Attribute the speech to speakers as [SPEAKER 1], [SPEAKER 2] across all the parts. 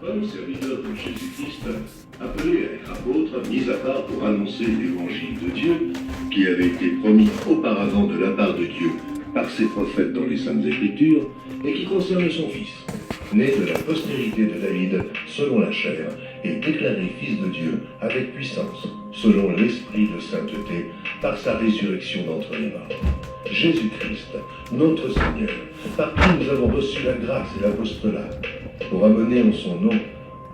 [SPEAKER 1] Comme serviteur de Jésus-Christ, appelé à être apôtre, mis à part pour annoncer l'évangile de Dieu, qui avait été promis auparavant de la part de Dieu par ses prophètes dans les Saintes Écritures, et qui concerne son Fils, né de la postérité de David selon la chair, et déclaré Fils de Dieu avec puissance, selon l'Esprit de sainteté, par sa résurrection d'entre les morts. Jésus-Christ, notre Seigneur, par qui nous avons reçu la grâce et l'apostolat, pour amener en son nom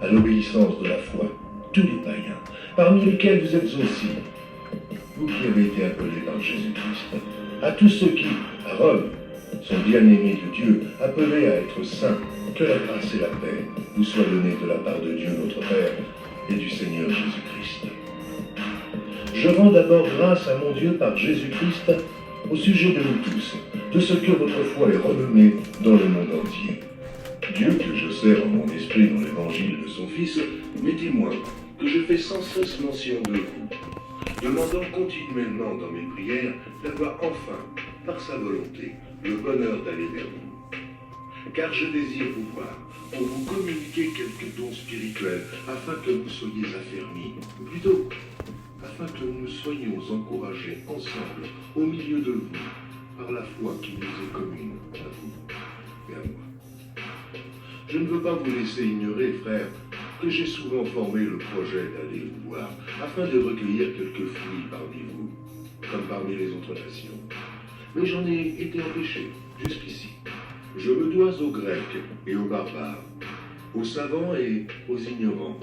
[SPEAKER 1] à l'obéissance de la foi tous les païens, parmi lesquels vous êtes aussi, vous qui avez été appelés par Jésus-Christ, à tous ceux qui, à Rome, sont bien-aimés de Dieu, appelés à être saints, que la grâce et la paix vous soient données de la part de Dieu notre Père et du Seigneur Jésus-Christ. Je rends d'abord grâce à mon Dieu par Jésus-Christ au sujet de vous tous, de ce que votre foi est renommée dans le monde entier. Dieu, que je sers en mon esprit dans l'évangile de son Fils, m'est témoin que je fais sans cesse mention de vous, demandant continuellement dans mes prières d'avoir enfin, par sa volonté, le bonheur d'aller vers vous. Car je désire vous voir pour vous communiquer quelques dons spirituels afin que vous soyez affermis, ou plutôt, afin que nous soyons encouragés ensemble au milieu de vous par la foi qui nous est commune à vous et à moi. Je ne veux pas vous laisser ignorer, frères, que j'ai souvent formé le projet d'aller vous voir afin de recueillir quelques fruits parmi vous, comme parmi les autres nations. Mais j'en ai été empêché jusqu'ici. Je me dois aux Grecs et aux barbares, aux savants et aux ignorants.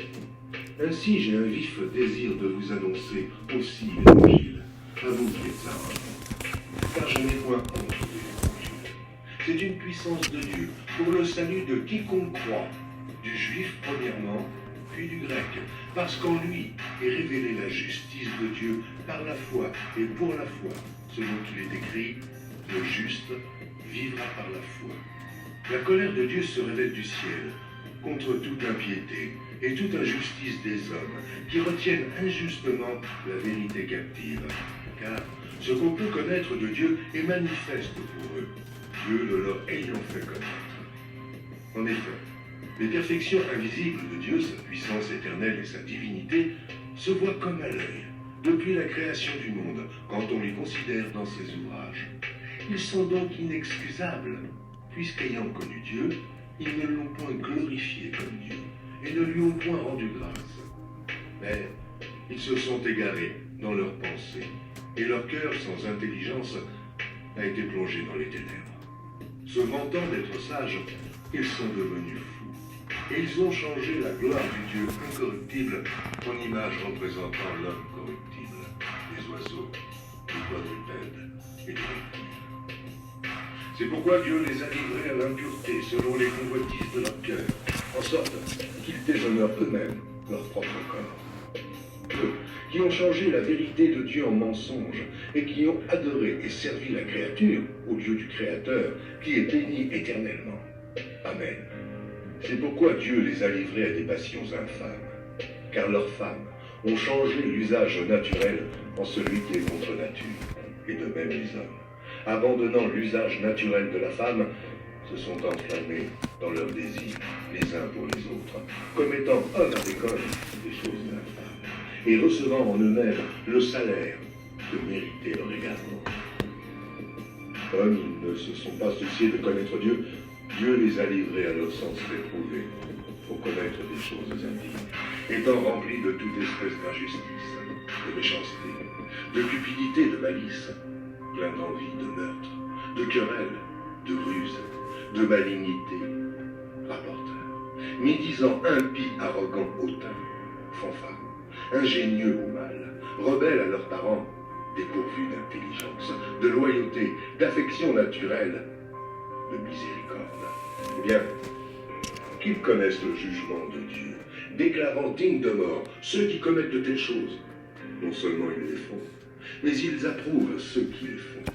[SPEAKER 1] Ainsi, j'ai un vif désir de vous annoncer aussi l'Évangile, à vous qui êtes à Rome, car je n'ai point honte de l'Évangile. C'est une puissance de Dieu pour le salut de quiconque croit, du juif premièrement, puis du grec, parce qu'en lui est révélée la justice de Dieu par la foi et pour la foi, selon qu'il est écrit, le juste vivra par la foi. La colère de Dieu se révèle du ciel contre toute impiété et toute injustice des hommes qui retiennent injustement la vérité captive. Car ce qu'on peut connaître de Dieu est manifeste pour eux, Dieu le leur ayant fait connaître. En effet, les perfections invisibles de Dieu, sa puissance éternelle et sa divinité, se voient comme à l'œil, depuis la création du monde, quand on les considère dans ses ouvrages. Ils sont donc inexcusables, puisqu'ayant connu Dieu, ils ne l'ont point glorifié comme Dieu, et ne lui ont point rendu grâce. Mais ils se sont égarés dans leurs pensées, et leur cœur sans intelligence a été plongé dans les ténèbres. Se vantant d'être sages, ils sont devenus fous, et ils ont changé la gloire du Dieu incorruptible en image représentant l'homme corruptible, les oiseaux, les quadrupèdes et les reptiles. C'est pourquoi Dieu les a livrés à l'impureté selon les convoitises de leur cœur, en sorte qu'ils déshonorent eux-mêmes leur propre corps. Eux, qui ont changé la vérité de Dieu en mensonge, et qui ont adoré et servi la créature au lieu du Créateur, qui est béni éternellement. Amen. C'est pourquoi Dieu les a livrés à des passions infâmes, car leurs femmes ont changé l'usage naturel en celui qui est contre nature, et de même les hommes, abandonnant l'usage naturel de la femme, se sont enflammés dans leurs désirs, les uns pour les autres, commettant un avec un des choses infâmes, et recevant en eux-mêmes le salaire que méritait leur égarement. Comme ils ne se sont pas souciés de connaître Dieu, Dieu les a livrés à leur sens réprouvé pour connaître des choses indignes, étant remplis de toute espèce d'injustice, de méchanceté, de cupidité, de malice, plein d'envie, de meurtre, de querelle, de ruse, de malignité, rapporteurs, médisant, impie, arrogant, hautain, fanfaron, ingénieux au mal, rebelles à leurs parents, dépourvus d'intelligence, de loyauté, d'affection naturelle, de miséricorde. Eh bien, qu'ils connaissent le jugement de Dieu, déclarant dignes de mort ceux qui commettent de telles choses. Non seulement ils les font, mais ils approuvent ceux qui les font.